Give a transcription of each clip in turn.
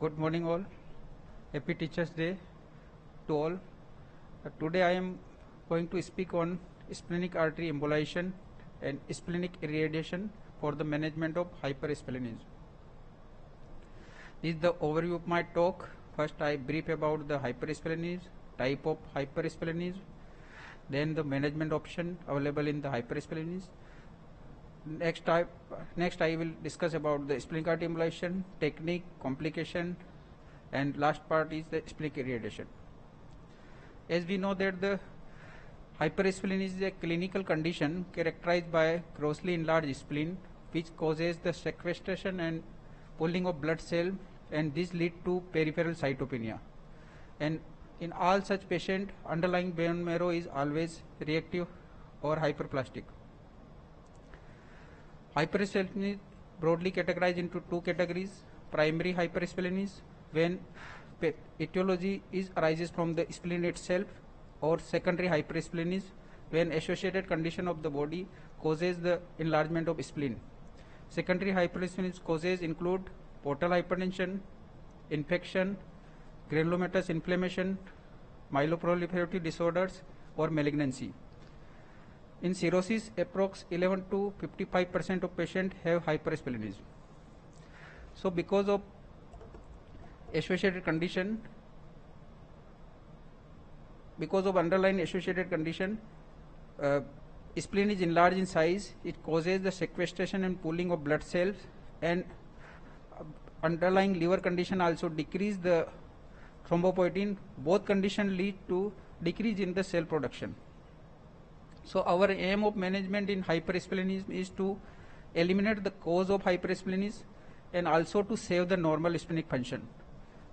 Good morning all. Happy Teachers Day to all. Today I am going to speak on splenic artery embolization and splenic irradiation for the management of hypersplenism. This is the overview of my talk. First I brief about the hypersplenism, type of hypersplenism, then the management option available in the hypersplenism. Next I will discuss about the splenic artery embolization, technique, complication, and last part is the splenic irradiation. As we know that the hypersplenism is a clinical condition characterized by grossly enlarged spleen which causes the sequestration and pulling of blood cells, and this lead to peripheral cytopenia. And in all such patients, underlying bone marrow is always reactive or hyperplastic. Hypersplenism broadly categorized into two categories: primary hypersplenism, when etiology arises from the spleen itself, or secondary hypersplenism, when associated condition of the body causes the enlargement of spleen. Secondary hypersplenism causes include portal hypertension, infection, granulomatous inflammation, myeloproliferative disorders, or malignancy. In cirrhosis, approx 11 to 55% of patients have hypersplenism. So because of associated condition, because of underlying associated condition, spleen is enlarged in size. It causes the sequestration and pooling of blood cells, and underlying liver condition also decrease the thrombopoietin. Both conditions lead to decrease in the cell production. So our aim of management in hypersplenism is to eliminate the cause of hypersplenism and also to save the normal splenic function.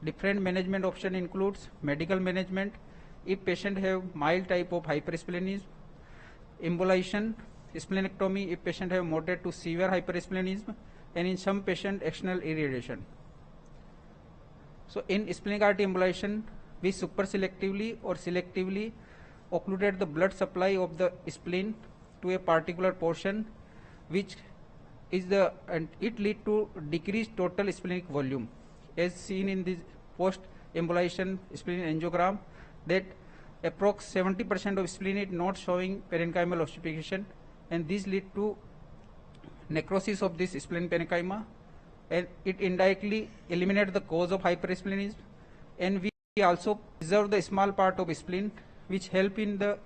Different management option includes medical management if patient have mild type of hypersplenism, embolization, splenectomy if patient have moderate to severe hypersplenism, and in some patient external irradiation. So in splenic artery embolization, we superselectively or selectively occluded the blood supply of the spleen to a particular portion, which is and it lead to decreased total splenic volume, as seen in this post embolization spleen angiogram, that approx 70% of spleen is not showing parenchymal ossification, and this lead to necrosis of this spleen parenchyma, and it indirectly eliminate the cause of hypersplenism. And we also preserve the small part of spleen, which help in the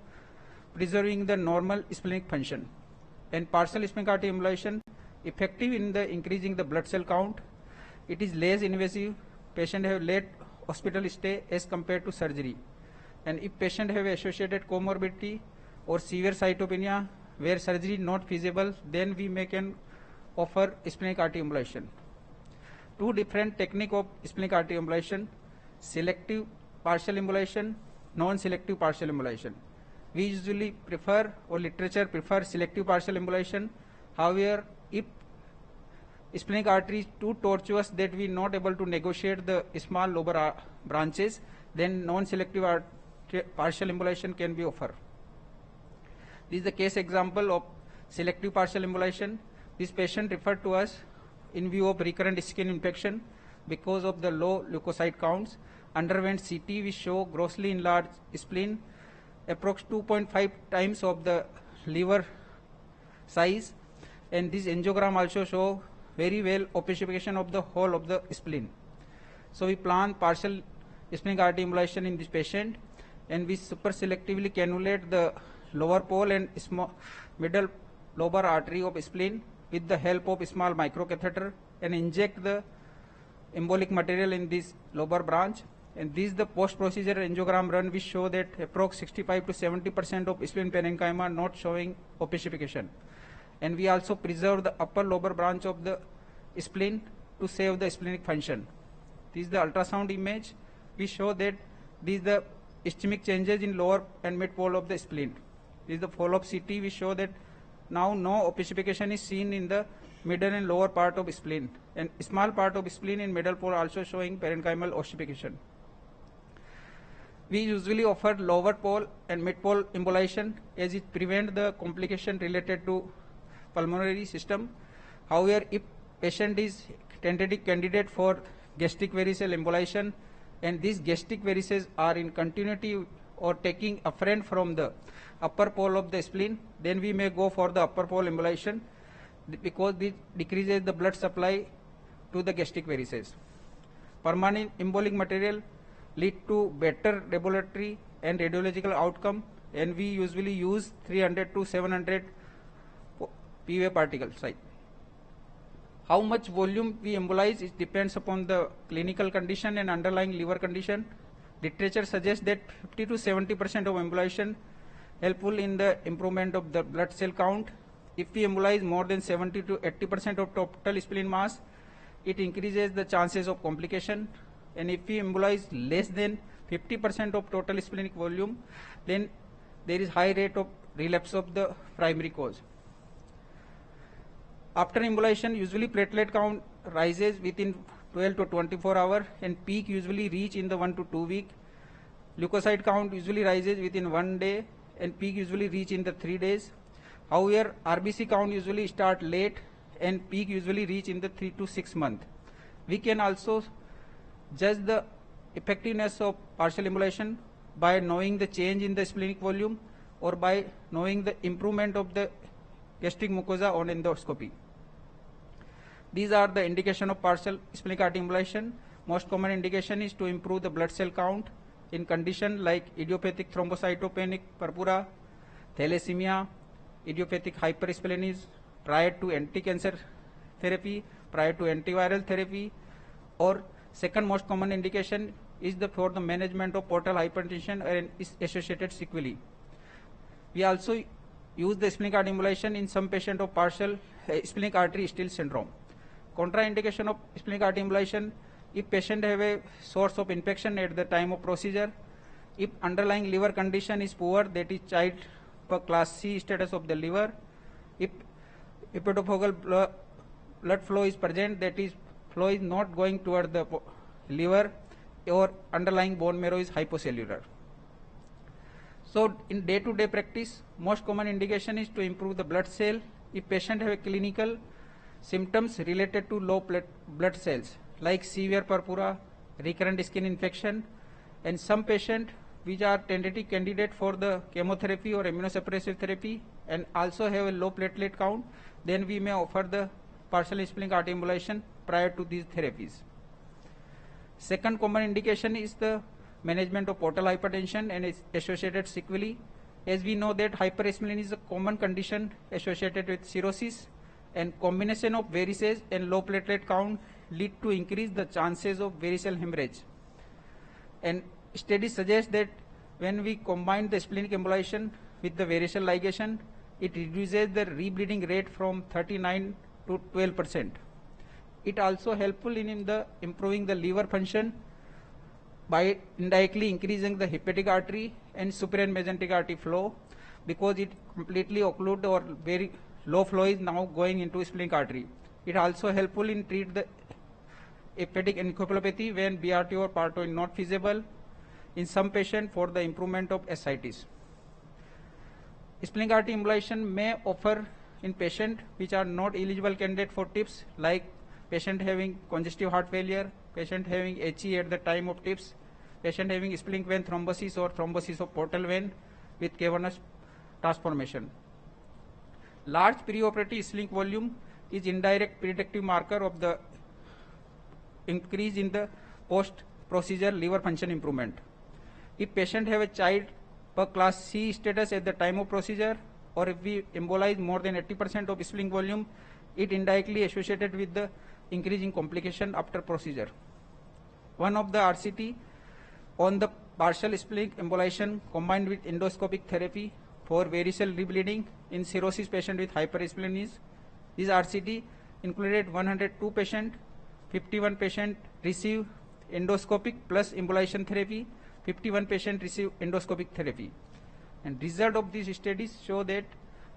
preserving the normal splenic function. And partial splenic artery embolization effective in the increasing the blood cell count. It is less invasive. Patient have late hospital stay as compared to surgery. And if patient have associated comorbidity or severe cytopenia where surgery not feasible, then we can offer splenic artery embolization. Two different technique of splenic artery embolization: selective partial embolization, non-selective partial embolization. We usually prefer, or literature prefer, selective partial embolization. However, if splenic artery is too tortuous that we not able to negotiate the small lobar branches, then non-selective partial embolization can be offered. This is the case example of selective partial embolization. This patient referred to us in view of recurrent skin infection because of the low leukocyte counts. Underwent CT, which show grossly enlarged spleen, approx 2.5 times of the liver size, and this angiogram also show very well opacification of the whole of the spleen. So we plan partial splenic artery embolization in this patient, and we super selectively cannulate the lower pole and middle lobar artery of spleen with the help of small microcatheter, and inject the embolic material in this lobar branch. And this is the post-procedure angiogram run, which show that approx 65 to 70% of spleen parenchyma not showing opacification. And we also preserve the upper lobar branch of the spleen to save the splenic function. This is the ultrasound image. We show that these are the ischemic changes in lower and mid pole of the spleen. This is the follow-up CT. We show that now no opacification is seen in the middle and lower part of spleen, and small part of spleen in middle pole also showing parenchymal ossification. We usually offer lower pole and mid pole embolization, as it prevents the complication related to pulmonary system. However, if patient is tentative candidate for gastric varicose embolization, and these gastric varices are in continuity or taking afferent from the upper pole of the spleen, then we may go for the upper pole embolization because this decreases the blood supply to the gastric varices. Permanent embolic material lead to better laboratory and radiological outcome, and we usually use 300 to 700 PUA particle size. How much volume we embolize, it depends upon the clinical condition and underlying liver condition. Literature suggests that 50 to 70% of embolization helpful in the improvement of the blood cell count. If we embolize more than 70 to 80% of total spleen mass, it increases the chances of complication. And if we embolize less than 50% of total splenic volume, then there is high rate of relapse of the primary cause. After embolization, usually platelet count rises within 12 to 24 hours and peak usually reach in the 1 to 2 week. Leukocyte count usually rises within 1 day and peak usually reach in the 3 days. However, RBC count usually start late and peak usually reach in the 3 to 6 months. We can also judge the effectiveness of partial embolization by knowing the change in the splenic volume or by knowing the improvement of the gastric mucosa on endoscopy. These are the indication of partial splenic artery embolization. Most common indication is to improve the blood cell count in condition like idiopathic thrombocytopenic purpura, thalassemia, idiopathic hypersplenism, prior to anti-cancer therapy, prior to antiviral therapy, or second most common indication is for the management of portal hypertension and its associated sequelae. We also use the splenic artery embolization in some patient of partial splenic artery steal syndrome. Contraindication of splenic artery embolization: if patient have a source of infection at the time of procedure, if underlying liver condition is poor, that is child per class C status of the liver, if hepatofocal blood flow is present, that is flow is not going toward the liver, or underlying bone marrow is hypocellular. So in day-to-day practice, most common indication is to improve the blood cell. If patient have a clinical symptoms related to low blood cells like severe purpura, recurrent skin infection, and some patient which are tentative candidate for the chemotherapy or immunosuppressive therapy and also have a low platelet count, then we may offer the partial splenic artery embolization prior to these therapies. Second common indication is the management of portal hypertension and its associated sequelae. As we know that hypersplenism is a common condition associated with cirrhosis, and combination of varices and low platelet count lead to increase the chances of variceal hemorrhage. And studies suggest that when we combine the splenic embolization with the variceal ligation, it reduces the rebleeding rate from 39 to 12%. It also helpful in the improving the liver function by indirectly increasing the hepatic artery and superior mesenteric artery flow, because it completely occlude or very low flow is now going into splenic artery. It also helpful in treat the hepatic encephalopathy when BRT or PARTO is not feasible in some patient for the improvement of ascites. Splenic artery embolization may offer in patient which are not eligible candidate for TIPS, like patient having congestive heart failure, patient having HE at the time of TIPS, patient having splenic vein thrombosis or thrombosis of portal vein with cavernous transformation. Large preoperative splenic volume is indirect predictive marker of the increase in the post-procedure liver function improvement. If patient have a child per class C status at the time of procedure, or if we embolize more than 80% of splenic volume, it indirectly associated with the increase in complication after procedure. One of the RCT on the partial splenic embolization combined with endoscopic therapy for variceal rebleeding in cirrhosis patient with hypersplenism. This RCT included 102 patients, 51 patients receive endoscopic plus embolization therapy, 51 patients receive endoscopic therapy. And result of these studies show that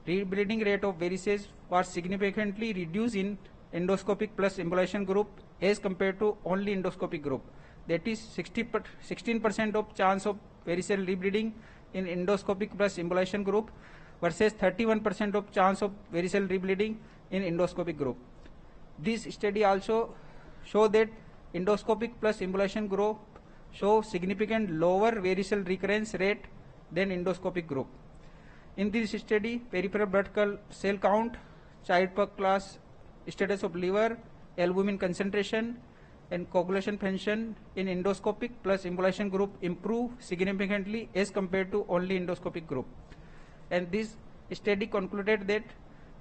rebleeding rate of varices was significantly reduced in endoscopic plus embolization group as compared to only endoscopic group. That is 16% of chance of variceal rebleeding in endoscopic plus embolization group versus 31% of chance of variceal rebleeding in endoscopic group. This study also show that endoscopic plus embolization group show significant lower varicose recurrence rate than endoscopic group. In this study, peripheral blood cell count, Child-Pugh class, status of liver, albumin concentration, and coagulation function in endoscopic plus embolization group improve significantly as compared to only endoscopic group. And this study concluded that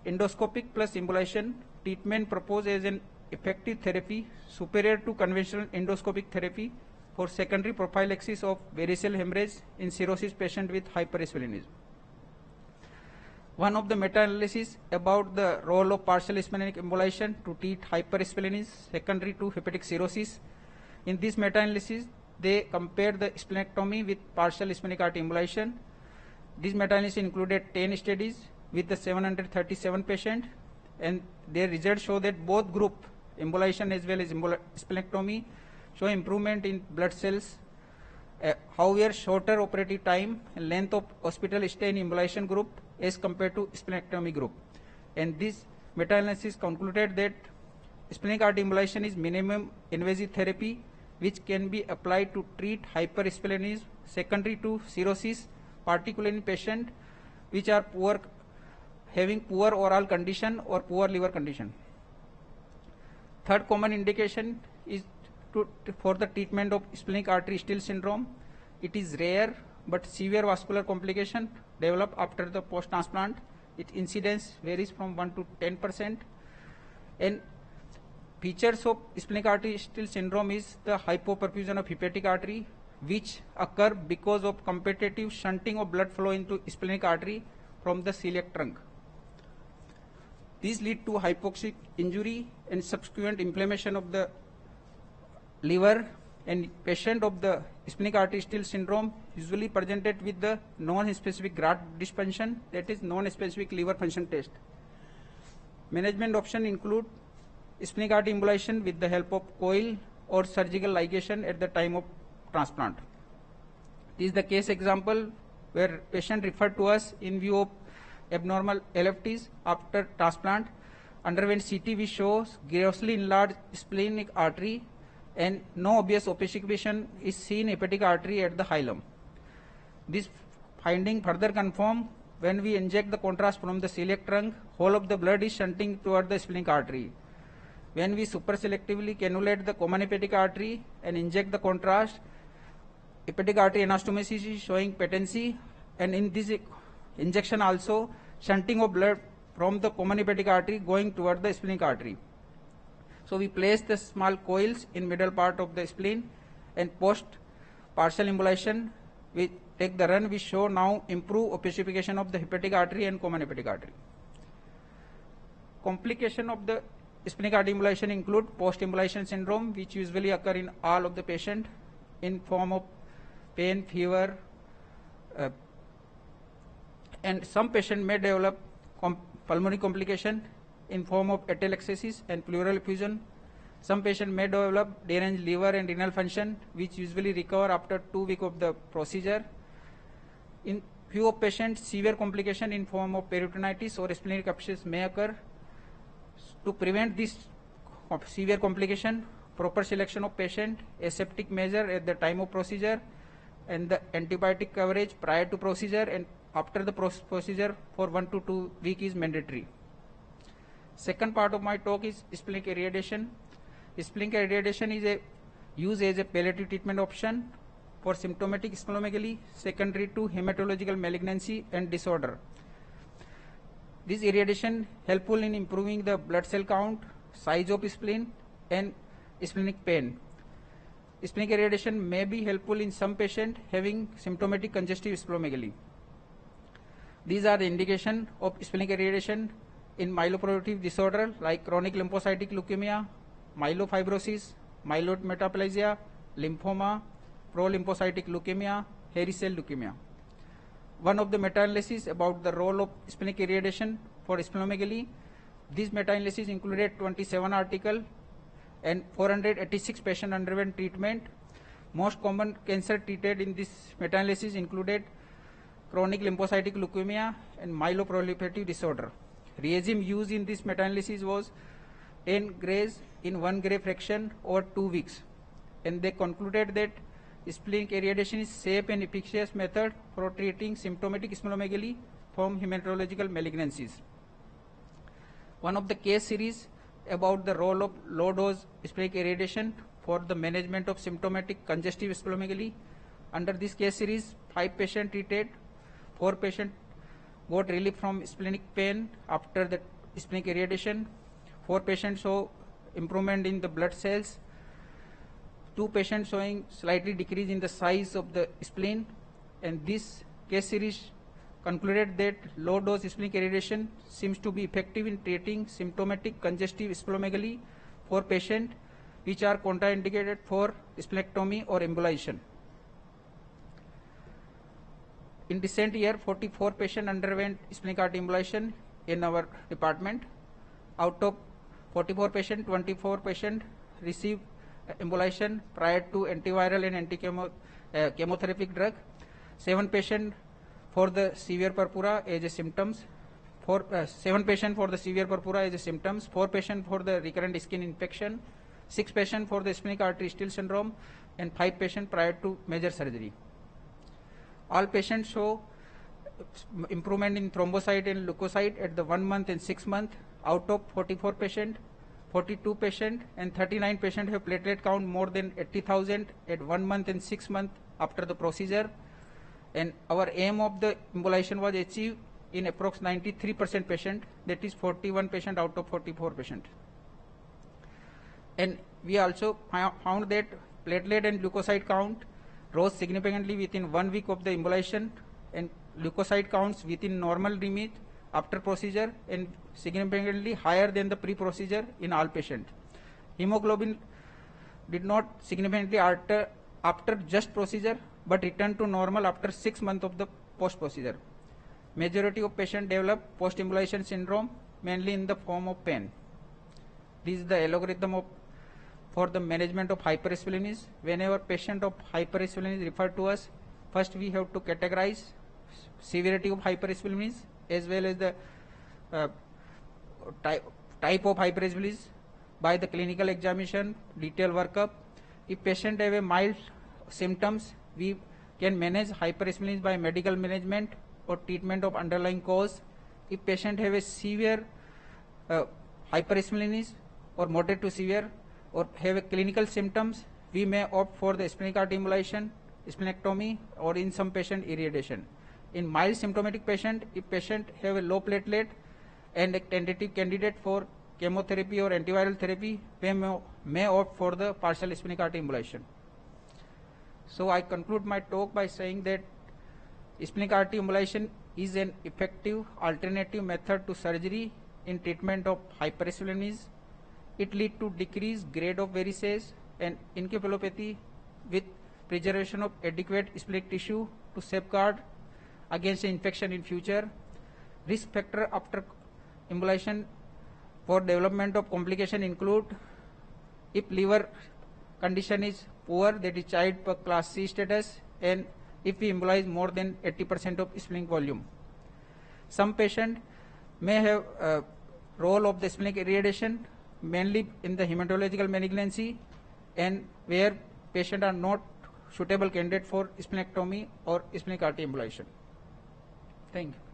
endoscopic plus embolization treatment proposed as an effective therapy superior to conventional endoscopic therapy for secondary prophylaxis of varicose hemorrhage in cirrhosis patient with hypersplenism. One of the meta-analysis about the role of partial splenic embolization to treat hypersplenism secondary to hepatic cirrhosis. In this meta-analysis, they compared the splenectomy with partial splenic artery embolization. This meta-analysis included 10 studies with the 737 patients, and their results show that both group, embolization as well as splenectomy, show improvement in blood cells. However, shorter operative time and length of hospital stay in embolization group as compared to splenectomy group. And this meta-analysis concluded that splenic artery embolization is minimum invasive therapy which can be applied to treat hypersplenism secondary to cirrhosis, particularly in patients which are having poor oral condition or poor liver condition. Third common indication is for the treatment of splenic artery steal syndrome. It is rare but severe vascular complication develop after the post-transplant. Its incidence varies from 1 to 10%. And features of splenic artery steal syndrome is the hypoperfusion of hepatic artery, which occur because of competitive shunting of blood flow into splenic artery from the celiac trunk. These lead to hypoxic injury and subsequent inflammation of the liver, and patient of the splenic artery steal syndrome usually presented with the non-specific graft dysfunction, that is non-specific liver function test. Management options include splenic artery embolization with the help of coil or surgical ligation at the time of transplant. This is the case example where patient referred to us in view of abnormal LFTs after transplant, underwent CT which shows grossly enlarged splenic artery and no obvious opacification is seen hepatic artery at the hilum. This finding further confirmed when we inject the contrast from the celiac trunk, whole of the blood is shunting toward the splenic artery. When we superselectively cannulate the common hepatic artery and inject the contrast, hepatic artery anastomosis is showing patency, and in this injection also shunting of blood from the common hepatic artery going toward the splenic artery. So we place the small coils in middle part of the spleen, and post partial embolization we take the run, we show now improve opacification of the hepatic artery and common hepatic artery. Complication of the splenic artery embolization include post embolization syndrome, which usually occur in all of the patient in form of pain, fever, and some patient may develop pulmonary complication in form of atelectasis and pleural effusion. Some patient may develop deranged liver and renal function, which usually recover after 2 weeks of the procedure. In few of patients, severe complication in form of peritonitis or splenic abscess may occur. To prevent this severe complication, proper selection of patient, aseptic measure at the time of procedure, and the antibiotic coverage prior to procedure and after the procedure for 1 to 2 weeks is mandatory. Second part of my talk is splenic irradiation. Splenic irradiation is used as a palliative treatment option for symptomatic splenomegaly secondary to hematological malignancy and disorder. This irradiation helpful in improving the blood cell count, size of spleen, and splenic pain. Splenic irradiation may be helpful in some patient having symptomatic congestive splenomegaly. These are the indication of splenic irradiation in myeloproliferative disorder like chronic lymphocytic leukemia, myelofibrosis, myeloid metaplasia, lymphoma, prolymphocytic leukemia, hairy cell leukemia. One of the meta-analysis about the role of splenic irradiation for splenomegaly. This meta-analysis included 27 articles and 486 patients underwent treatment. Most common cancer treated in this meta-analysis included chronic lymphocytic leukemia and myeloproliferative disorder. Regime used in this meta-analysis was n grays in 1 gray fraction over 2 weeks, and they concluded that splenic irradiation is safe and efficacious method for treating symptomatic splenomegaly from hematological malignancies. One of the case series about the role of low dose splenic irradiation for the management of symptomatic congestive splenomegaly. Under this case series, 5 patients treated, 4 patients got relief from splenic pain after the splenic irradiation, 4 patients saw improvement in the blood cells, 2 patients showing slightly decrease in the size of the spleen, and this case series concluded that low dose splenic irradiation seems to be effective in treating symptomatic congestive splenomegaly for patients which are contraindicated for splenectomy or embolization. In recent year, 44 patients underwent splenic artery embolization in our department. Out of 44 patients, 24 patients received embolization prior to antiviral and chemotherapeutic drug. 7 patients for the severe purpura as a symptoms. 7 patients for the severe purpura as a symptoms. 4 patients for the recurrent skin infection. 6 patients for the splenic artery steal syndrome, and 5 patients prior to major surgery. All patients show improvement in thrombocyte and leukocyte at the 1 month and 6 month. Out of 44 patients, 42 patients and 39 patients have platelet count more than 80,000 at 1 month and 6 months after the procedure. And our aim of the embolization was achieved in approx 93% patient, that is 41 patient out of 44 patient. And we also found that platelet and leukocyte count rose significantly within 1 week of the embolization, and leukocyte counts within normal limit after procedure and significantly higher than the pre-procedure in all patients. Hemoglobin did not significantly alter after just procedure, but returned to normal after 6 months of the post-procedure. Majority of patients develop post-embolization syndrome, mainly in the form of pain. This is the algorithm for the management of hypersplenism. Whenever patient of hypersplenism is referred to us, first we have to categorize severity of hypersplenism as well as the type of hypersplenism by the clinical examination, detailed workup. If patient have a mild symptoms, we can manage hypersplenism by medical management or treatment of underlying cause. If patient have a severe hypersplenism or moderate to severe or have a clinical symptoms, we may opt for the splenic artery embolization, splenectomy, or in some patient irradiation. In mild symptomatic patient, if patient have a low platelet and a tentative candidate for chemotherapy or antiviral therapy, we may opt for the partial splenic artery embolization. So I conclude my talk by saying that splenic artery embolization is an effective alternative method to surgery in treatment of hypersplenism. It leads to decreased grade of varices and encephalopathy with preservation of adequate splenic tissue to safeguard against infection in future. Risk factor after embolization for development of complication include if liver condition is poor, that is child per class C status, and if we embolize more than 80% of splenic volume. Some patient may have a role of the splenic irradiation mainly in the hematological malignancy, and where patients are not suitable candidate for splenectomy or splenic artery embolization. Thank you.